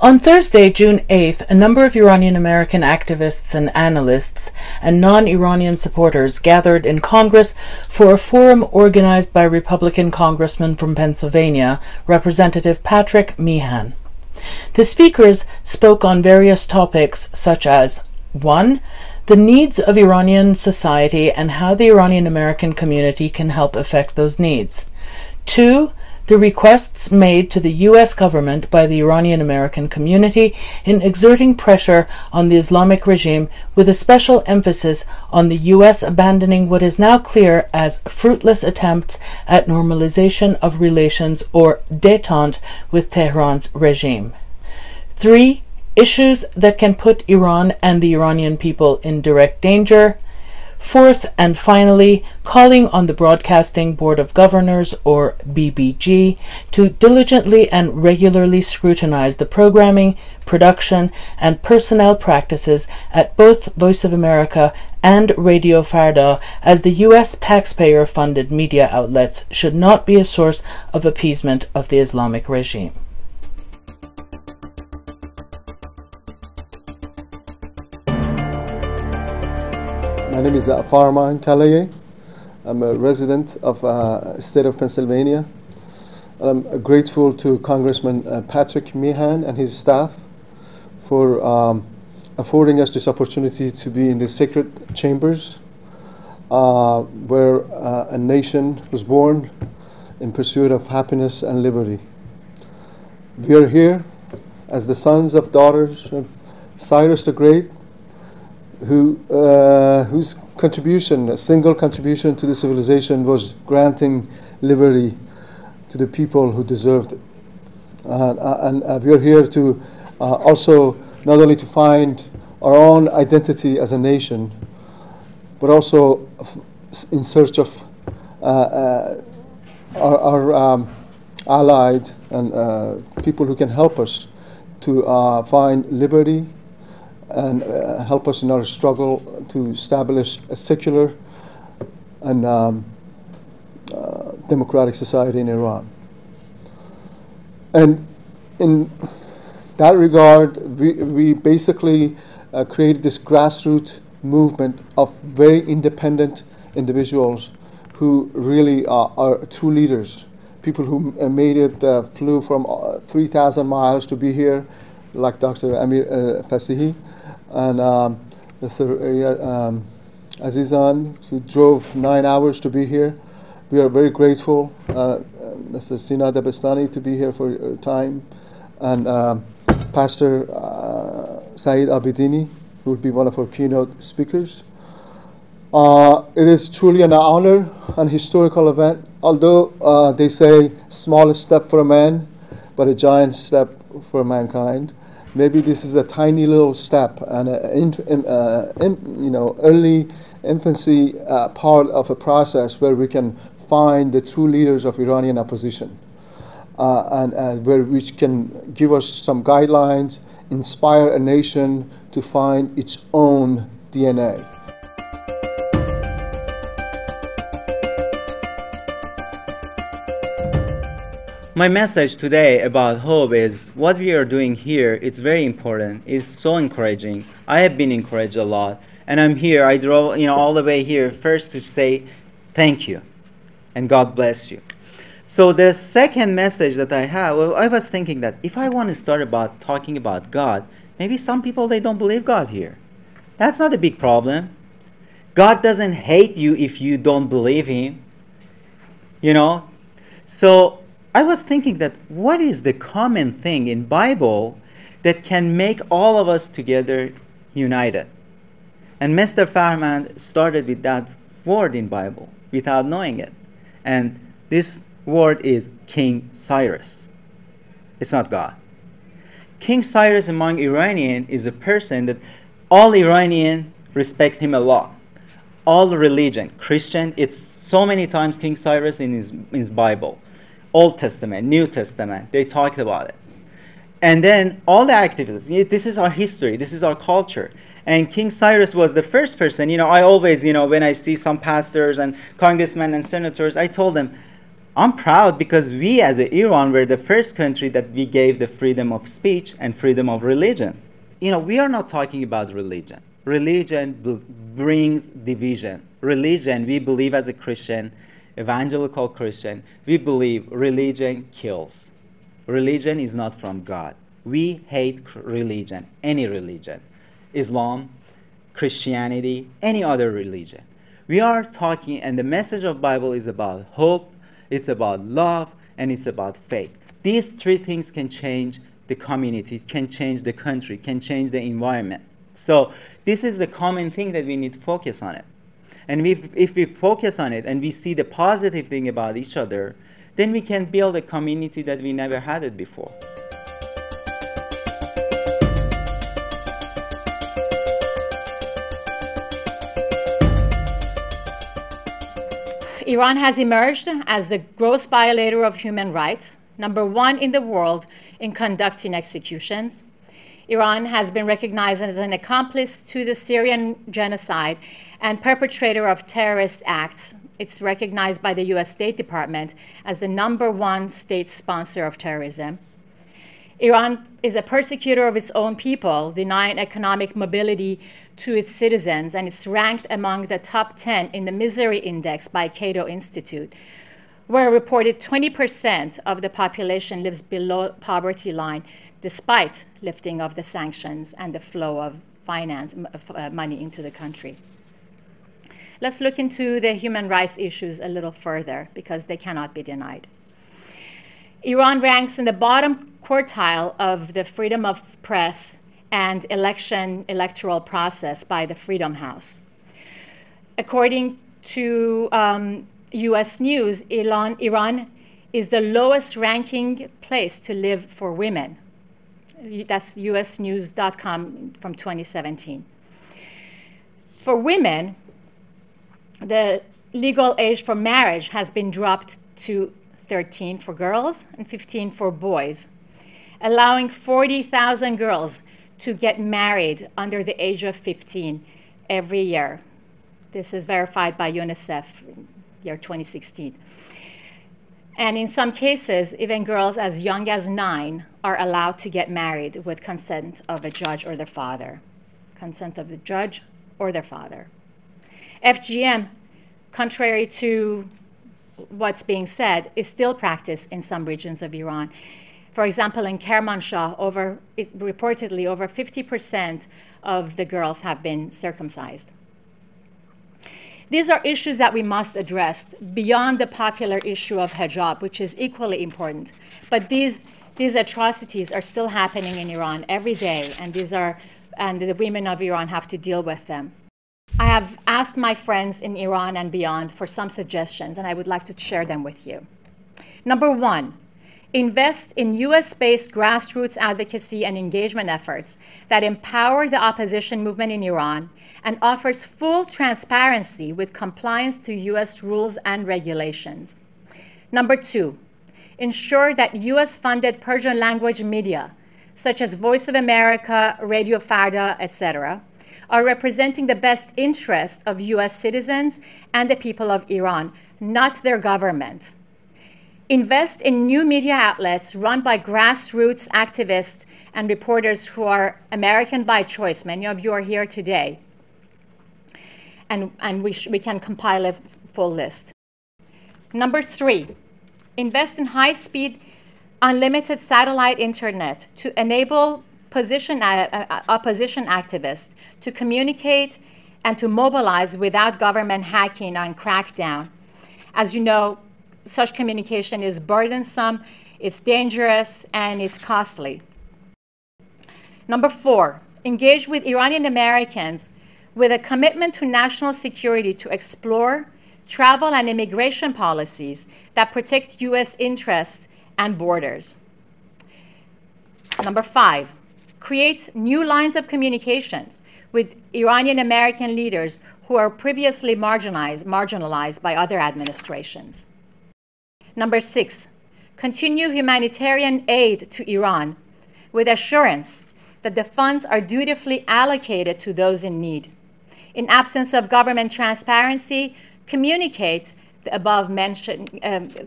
On Thursday, June 8th, a number of Iranian-American activists and analysts and non-Iranian supporters gathered in Congress for a forum organized by Republican Congressman from Pennsylvania, Representative Patrick Meehan. The speakers spoke on various topics such as 1. The needs of Iranian society and how the Iranian-American community can help affect those needs. 2. The requests made to the U.S. government by the Iranian-American community in exerting pressure on the Islamic regime, with a special emphasis on the U.S. abandoning what is now clear as fruitless attempts at normalization of relations or détente with Tehran's regime. 3. Issues that can put Iran and the Iranian people in direct danger. 4th and finally, calling on the Broadcasting Board of Governors, or BBG, to diligently and regularly scrutinize the programming, production, and personnel practices at both Voice of America and Radio Farda, as the U.S. taxpayer-funded media outlets should not be a source of appeasement of the Islamic regime. My name is Farman Kalaye. I'm a resident of state of Pennsylvania. I'm grateful to Congressman Patrick Meehan and his staff for affording us this opportunity to be in the sacred chambers where a nation was born in pursuit of happiness and liberty. We are here as the sons of daughters of Cyrus the Great, whose contribution, a single contribution to the civilization, was granting liberty to the people who deserved it. And we are here to also not only to find our own identity as a nation, but also in search of our allied and people who can help us to find liberty and help us in our struggle to establish a secular and democratic society in Iran. And in that regard, we basically created this grassroots movement of very independent individuals who really are true leaders, people who made it, flew from 3,000 miles to be here, like Dr. Amir Fassihi, and Mr. Azizan, who drove 9 hours to be here. We are very grateful, Mr. Saeed Abedini, to be here for your time, and Pastor Saeed Abedini, who will be one of our keynote speakers. It is truly an honor and historical event, although they say smallest step for a man, but a giant step for mankind. Maybe this is a tiny little step and early infancy part of a process where we can find the true leaders of Iranian opposition, and which can give us some guidelines, inspire a nation to find its own DNA. My message today about hope is what we are doing here. It's very important. It's so encouraging. I have been encouraged a lot, and I'm here. I drove, all the way here first to say thank you, and God bless you. So the second message that I have, well, I was thinking that if I want to start about talking about God, maybe some people, they don't believe God here. That's not a big problem. God doesn't hate you if you don't believe Him. So I was thinking that what is the common thing in Bible that can make all of us together united? And Mr. Farman started with that word in Bible without knowing it. And this word is King Cyrus. It's not God. King Cyrus among Iranian is a person that all Iranian respect him a lot. All religion, Christian, it's so many times King Cyrus in his Bible. Old Testament, New Testament, they talked about it. And then all the activities, this is our history, this is our culture. And King Cyrus was the first person, I always, when I see some pastors and congressmen and senators, I told them, I'm proud because we as Iran were the first country that we gave the freedom of speech and freedom of religion. You know, we are not talking about religion. Religion brings division. Religion, we believe as a Christian, evangelical Christian, we believe religion kills. Religion is not from God. We hate religion, any religion. Islam, Christianity, any other religion. We are talking, and the message of Bible is about hope, it's about love, and it's about faith. These three things can change the community, can change the country, can change the environment. So this is the common thing that we need to focus on it. And if we focus on it and we see the positive thing about each other, then we can build a community that we never had it before. Iran has emerged as the gross violator of human rights, #1 in the world in conducting executions. Iran has been recognized as an accomplice to the Syrian genocide and perpetrator of terrorist acts. It's recognized by the US State Department as the #1 state sponsor of terrorism. Iran is a persecutor of its own people, denying economic mobility to its citizens, and it's ranked among the top 10 in the Misery Index by Cato Institute, where reported 20% of the population lives below poverty line, despite lifting of the sanctions and the flow of money into the country. Let's look into the human rights issues a little further, because they cannot be denied. Iran ranks in the bottom quartile of the freedom of press and electoral process by the Freedom House. According to US News, Iran is the lowest ranking place to live for women. That's usnews.com from 2017. For women, the legal age for marriage has been dropped to 13 for girls and 15 for boys, allowing 40,000 girls to get married under the age of 15 every year. This is verified by UNICEF in year 2016. And in some cases, even girls as young as 9 are allowed to get married with consent of a judge or their father. Consent of the judge or their father. FGM, contrary to what's being said, is still practiced in some regions of Iran. For example, in Kermanshah, reportedly over 50% of the girls have been circumcised. These are issues that we must address beyond the popular issue of hijab, which is equally important. But these atrocities are still happening in Iran every day, and the women of Iran have to deal with them. I have asked my friends in Iran and beyond for some suggestions, and I would like to share them with you. #1, invest in US-based grassroots advocacy and engagement efforts that empower the opposition movement in Iran and offers full transparency with compliance to US rules and regulations. #2, ensure that US-funded Persian language media, such as Voice of America, Radio Farda, etc., are representing the best interest of US citizens and the people of Iran, not their government. Invest in new media outlets run by grassroots activists and reporters who are American by choice. Many of you are here today. And we can compile a full list. #3, invest in high-speed, unlimited satellite internet to enable opposition activists to communicate and to mobilize without government hacking and crackdown. As you know, such communication is burdensome, it's dangerous, and it's costly. #4, engage with Iranian Americans with a commitment to national security to explore travel and immigration policies that protect US interests and borders. #5, create new lines of communications with Iranian American leaders who are previously marginalized by other administrations. #6, continue humanitarian aid to Iran with assurance that the funds are dutifully allocated to those in need. In absence of government transparency, communicate the above mentioned,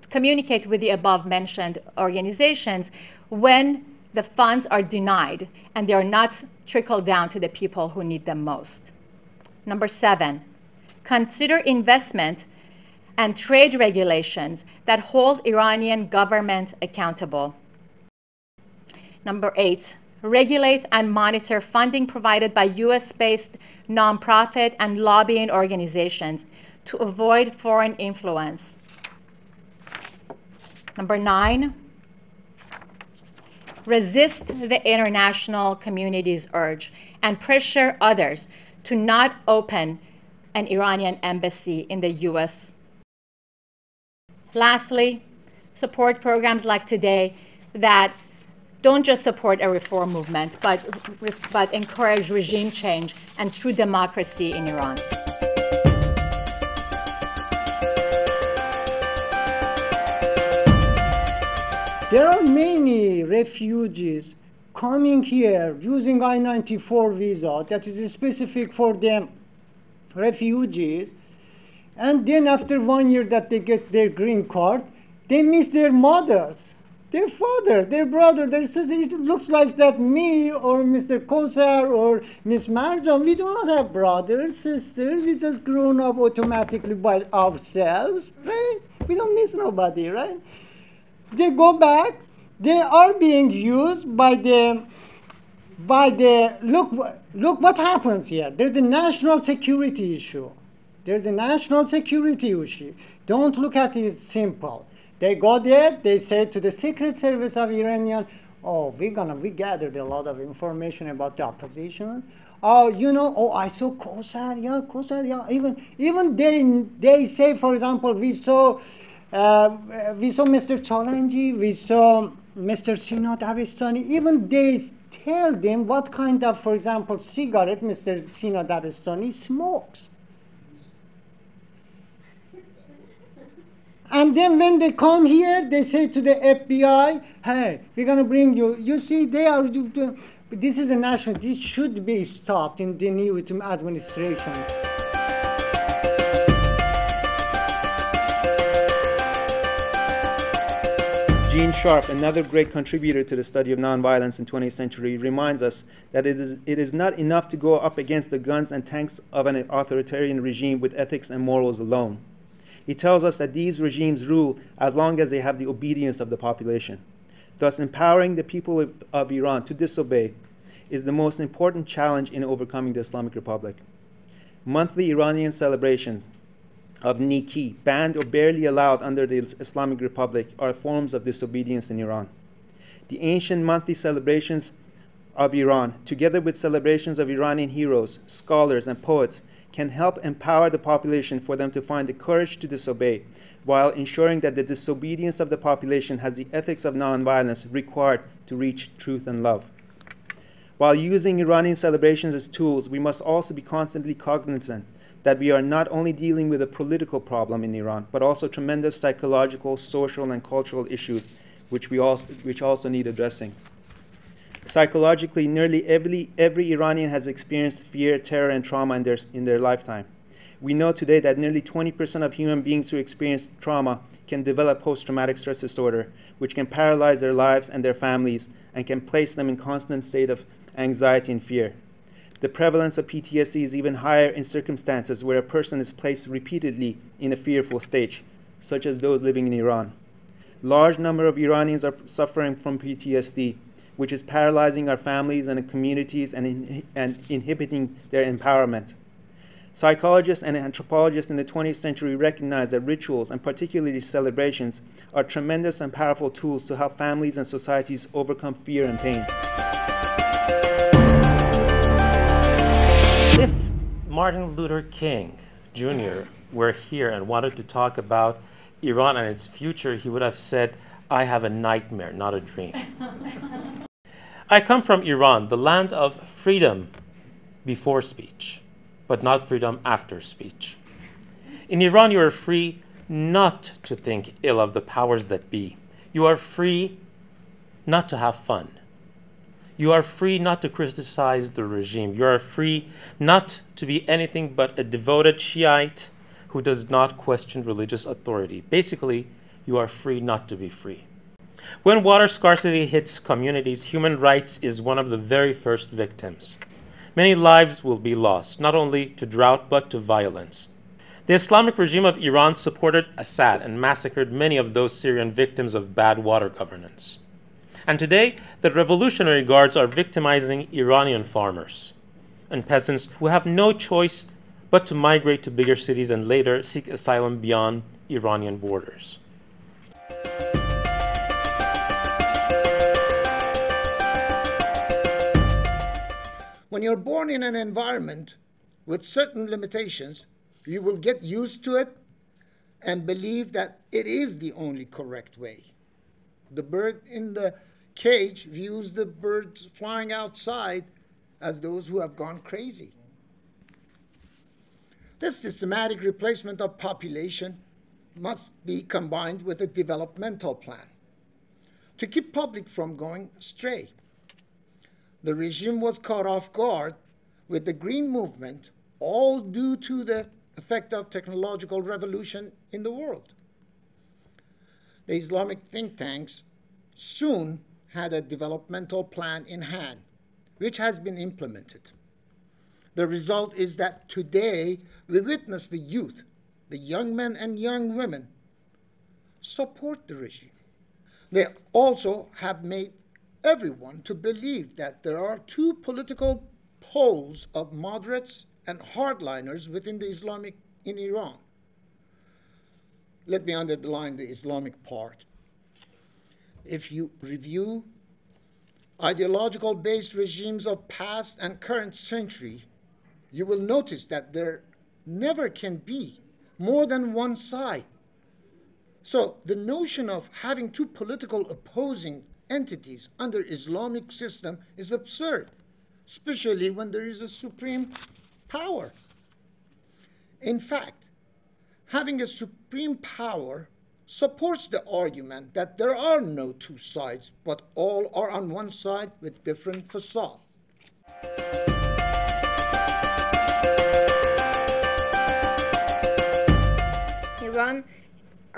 communicate with the above mentioned organizations when the funds are denied and they are not trickled down to the people who need them most. Number 7, consider investment and trade regulations that hold Iranian government accountable. Number 8, regulate and monitor funding provided by US-based nonprofit and lobbying organizations to avoid foreign influence. Number 9, resist the international community's urge and pressure others to not open an Iranian embassy in the US. Lastly, support programs like today that don't just support a reform movement, but encourage regime change and true democracy in Iran. There are many refugees coming here using I-94 visa that is specific for them refugees, and then after 1 year that they get their green card, they miss their mothers, their father, their brother, their sister. It looks like that me or Mr. Kosar or Miss Marjan, we do not have brothers, sisters. We just grown up automatically by ourselves, right? We don't miss nobody, right? They go back. They are being used by the look what happens here. There's a national security issue. There's a national security issue. Don't look at it as simple. They go there, they say to the Secret Service of Iranian, oh, we gathered a lot of information about the opposition. Oh, you know, oh, I saw Kosar, yeah. Even they say, for example, we saw Mr. Chalanji, we saw Mr. Saeed Abedini. Even they tell them what kind of, for example, cigarette Mr. Saeed Abedini smokes. And then when they come here, they say to the FBI, hey, we're going to bring you. You see, they are, this is a national, this should be stopped in the new administration. Gene Sharp, another great contributor to the study of nonviolence in the 20th century, reminds us that it is not enough to go up against the guns and tanks of an authoritarian regime with ethics and morals alone. He tells us that these regimes rule as long as they have the obedience of the population. Thus, empowering the people of Iran to disobey is the most important challenge in overcoming the Islamic Republic. Monthly Iranian celebrations of Niki, banned or barely allowed under the Islamic Republic, are forms of disobedience in Iran. The ancient monthly celebrations of Iran, together with celebrations of Iranian heroes, scholars, and poets, can help empower the population for them to find the courage to disobey, while ensuring that the disobedience of the population has the ethics of nonviolence required to reach truth and love. While using Iranian celebrations as tools, we must also be constantly cognizant that we are not only dealing with a political problem in Iran, but also tremendous psychological, social, and cultural issues which also need addressing. Psychologically, nearly every Iranian has experienced fear, terror, and trauma in their lifetime. We know today that nearly 20% of human beings who experience trauma can develop post-traumatic stress disorder, which can paralyze their lives and their families and can place them in constant state of anxiety and fear. The prevalence of PTSD is even higher in circumstances where a person is placed repeatedly in a fearful state, such as those living in Iran. Large number of Iranians are suffering from PTSD, which is paralyzing our families and communities and inhibiting their empowerment. Psychologists and anthropologists in the 20th century recognize that rituals, and particularly celebrations, are tremendous and powerful tools to help families and societies overcome fear and pain. If Martin Luther King Jr. were here and wanted to talk about Iran and its future, he would have said, "I have a nightmare, not a dream." I come from Iran, the land of freedom before speech, but not freedom after speech. In Iran, you are free not to think ill of the powers that be. You are free not to have fun. You are free not to criticize the regime. You are free not to be anything but a devoted Shiite, who does not question religious authority. Basically, you are free not to be free. When water scarcity hits communities, human rights is one of the very first victims. Many lives will be lost, not only to drought but to violence. The Islamic regime of Iran supported Assad and massacred many of those Syrian victims of bad water governance. And today, the Revolutionary Guards are victimizing Iranian farmers and peasants who have no choice but to migrate to bigger cities and later seek asylum beyond Iranian borders. When you're born in an environment with certain limitations, you will get used to it and believe that it is the only correct way. The bird in the cage views the birds flying outside as those who have gone crazy. This systematic replacement of population must be combined with a developmental plan to keep public from going astray. The regime was caught off guard with the Green Movement, all due to the effect of technological revolution in the world. The Islamic think tanks soon had a developmental plan in hand, which has been implemented. The result is that today we witness the youth, the young men and young women, support the regime. They also have made everyone to believe that there are two political poles of moderates and hardliners within the Islamic in Iran. Let me underline the Islamic part. If you review ideological-based regimes of past and current century, you will notice that there never can be more than one side. So the notion of having two political opposing entities under Islamic system is absurd, especially when there is a supreme power. In fact, having a supreme power supports the argument that there are no two sides, but all are on one side with different facade. Iran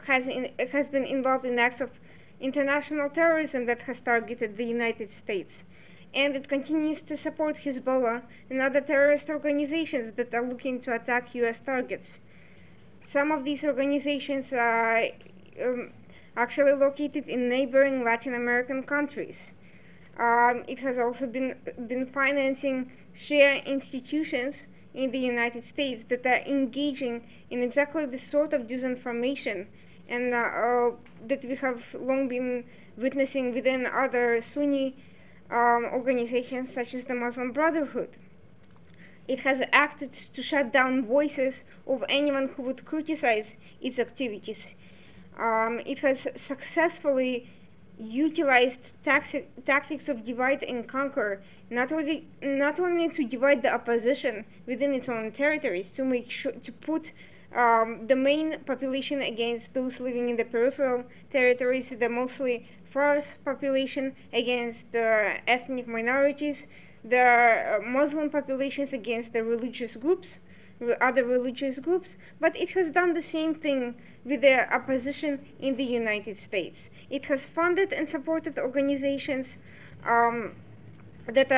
has been involved in acts of international terrorism that has targeted the United States, and it continues to support Hezbollah and other terrorist organizations that are looking to attack U.S. targets. Some of these organizations are actually located in neighboring Latin American countries. It has also been financing Shia institutions in the United States that are engaging in exactly the sort of disinformation and that we have long been witnessing within other Sunni organizations such as the Muslim Brotherhood. It has acted to shut down voices of anyone who would criticize its activities. It has successfully utilized tactics of divide and conquer, not only to divide the opposition within its own territories, to make sure to put the main population against those living in the peripheral territories, the mostly Fars population against the ethnic minorities, the Muslim populations against the religious groups, other religious groups, but it has done the same thing with the opposition in the United States. It has funded and supported organizations that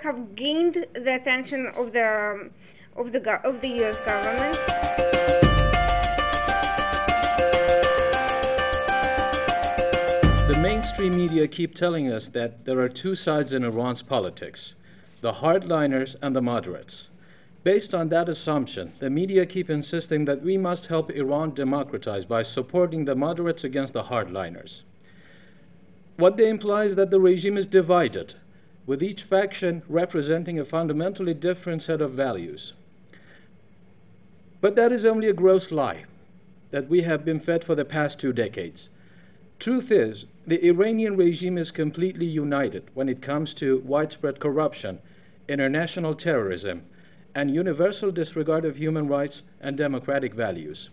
have gained the attention of the U.S. government. The mainstream media keep telling us that there are two sides in Iran's politics, the hardliners and the moderates. Based on that assumption, the media keep insisting that we must help Iran democratize by supporting the moderates against the hardliners. What they imply is that the regime is divided, with each faction representing a fundamentally different set of values. But that is only a gross lie that we have been fed for the past 2 decades. Truth is, the Iranian regime is completely united when it comes to widespread corruption, international terrorism, and universal disregard of human rights and democratic values.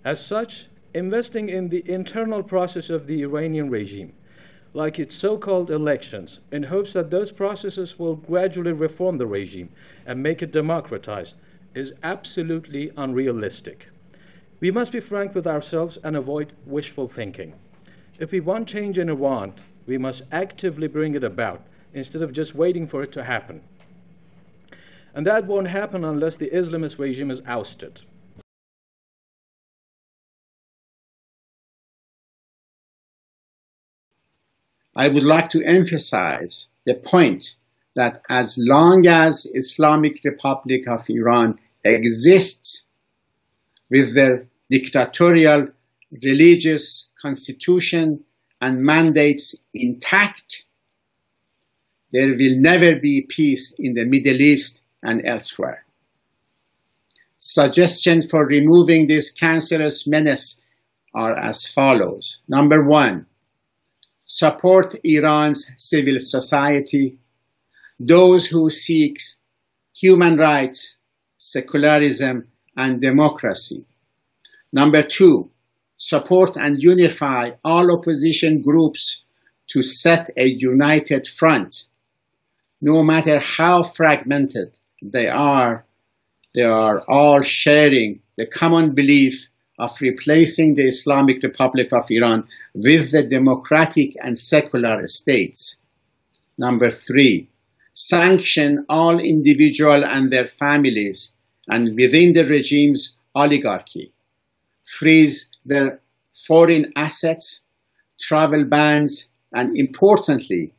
As such, investing in the internal process of the Iranian regime, like its so-called elections, in hopes that those processes will gradually reform the regime and make it democratized, is absolutely unrealistic. We must be frank with ourselves and avoid wishful thinking. If we want change in Iran, we must actively bring it about instead of just waiting for it to happen. And that won't happen unless the Islamist regime is ousted. I would like to emphasize the point that as long as Islamic Republic of Iran exists with their dictatorial religious constitution and mandates intact, there will never be peace in the Middle East and elsewhere. Suggestions for removing this cancerous menace are as follows. Number one, support Iran's civil society, those who seek human rights, secularism, and democracy. Number two, support and unify all opposition groups to set a united front. No matter how fragmented they are all sharing the common belief of replacing the Islamic Republic of Iran with the democratic and secular states. Number three, sanction all individuals and their families and within the regime's oligarchy. Freeze their foreign assets, travel bans, and importantly,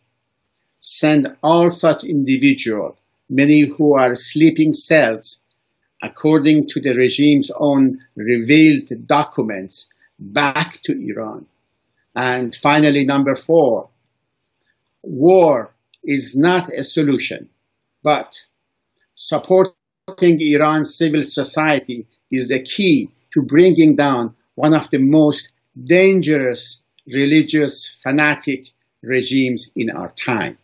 send all such individuals, many who are sleeping cells, according to the regime's own revealed documents, back to Iran. And finally, number four, war is not a solution, but supporting Iran's civil society is the key to bringing down one of the most dangerous religious fanatic regimes in our time.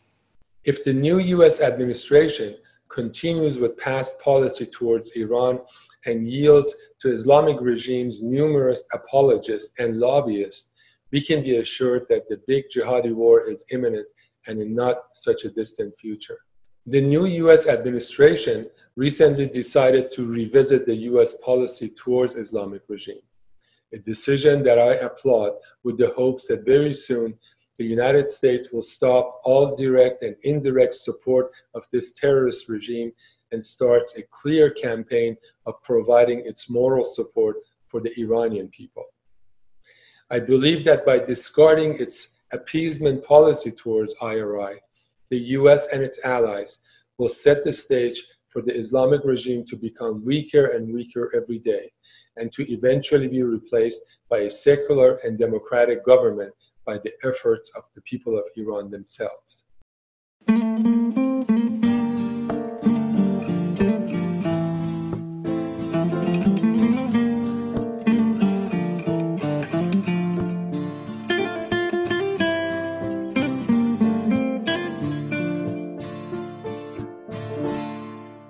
If the new U.S. administration continues with past policy towards Iran and yields to Islamic regime's numerous apologists and lobbyists, we can be assured that the big jihadi war is imminent and in not such a distant future. The new U.S. administration recently decided to revisit the U.S. policy towards Islamic regime, a decision that I applaud with the hopes that very soon the United States will stop all direct and indirect support of this terrorist regime and starts a clear campaign of providing its moral support for the Iranian people. I believe that by discarding its appeasement policy towards IRI, the US and its allies will set the stage for the Islamic regime to become weaker and weaker every day, and to eventually be replaced by a secular and democratic government by the efforts of the people of Iran themselves.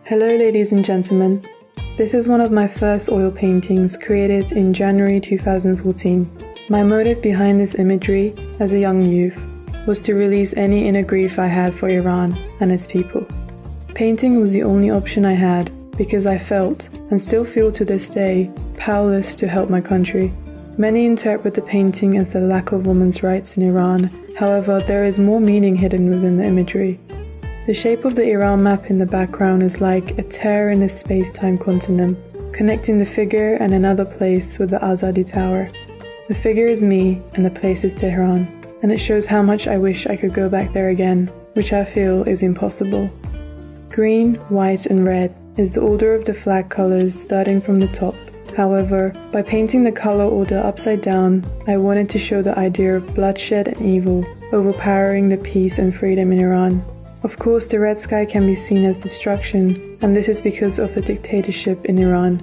Hello ladies and gentlemen, this is one of my first oil paintings created in January 2014. My motive behind this imagery as a young youth was to release any inner grief I had for Iran and its people. Painting was the only option I had because I felt, and still feel to this day, powerless to help my country. Many interpret the painting as the lack of women's rights in Iran, however there is more meaning hidden within the imagery. The shape of the Iran map in the background is like a tear in the space-time continuum, connecting the figure and another place with the Azadi Tower. The figure is me and the place is Tehran, and it shows how much I wish I could go back there again, which I feel is impossible. Green, white and red is the order of the flag colors starting from the top. However, by painting the color order upside down, I wanted to show the idea of bloodshed and evil overpowering the peace and freedom in Iran. Of course, the red sky can be seen as destruction, and this is because of the dictatorship in Iran.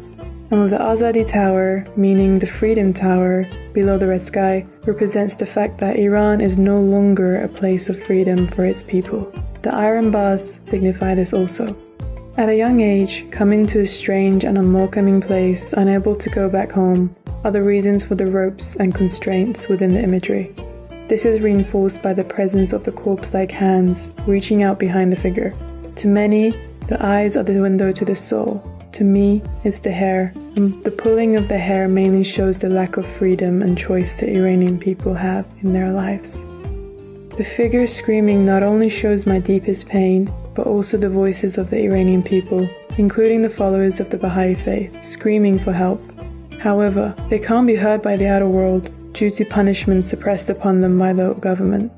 And with the Azadi Tower, meaning the Freedom Tower, below the red sky, represents the fact that Iran is no longer a place of freedom for its people. The iron bars signify this also. At a young age, coming to a strange and unwelcoming place, unable to go back home, are the reasons for the ropes and constraints within the imagery. This is reinforced by the presence of the corpse-like hands reaching out behind the figure. To many, the eyes are the window to the soul. to me, is the hair, and the pulling of the hair mainly shows the lack of freedom and choice the Iranian people have in their lives. The figure screaming not only shows my deepest pain, but also the voices of the Iranian people, including the followers of the Baha'i faith, screaming for help. However, they can't be heard by the outer world due to punishment suppressed upon them by the government.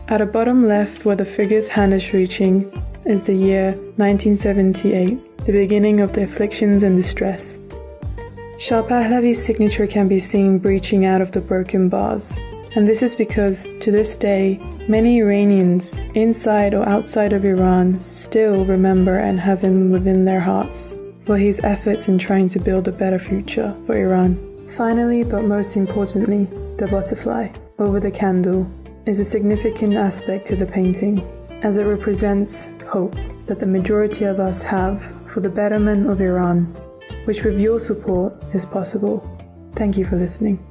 At the bottom left, where the figure's hand is reaching, is the year 1978, the beginning of the afflictions and distress. Shah Pahlavi's signature can be seen breaching out of the broken bars, and this is because, to this day, many Iranians, inside or outside of Iran, still remember and have him within their hearts for his efforts in trying to build a better future for Iran. Finally, but most importantly, the butterfly over the candle is a significant aspect to the painting, as it represents hope that the majority of us have for the betterment of Iran, which with your support is possible. Thank you for listening.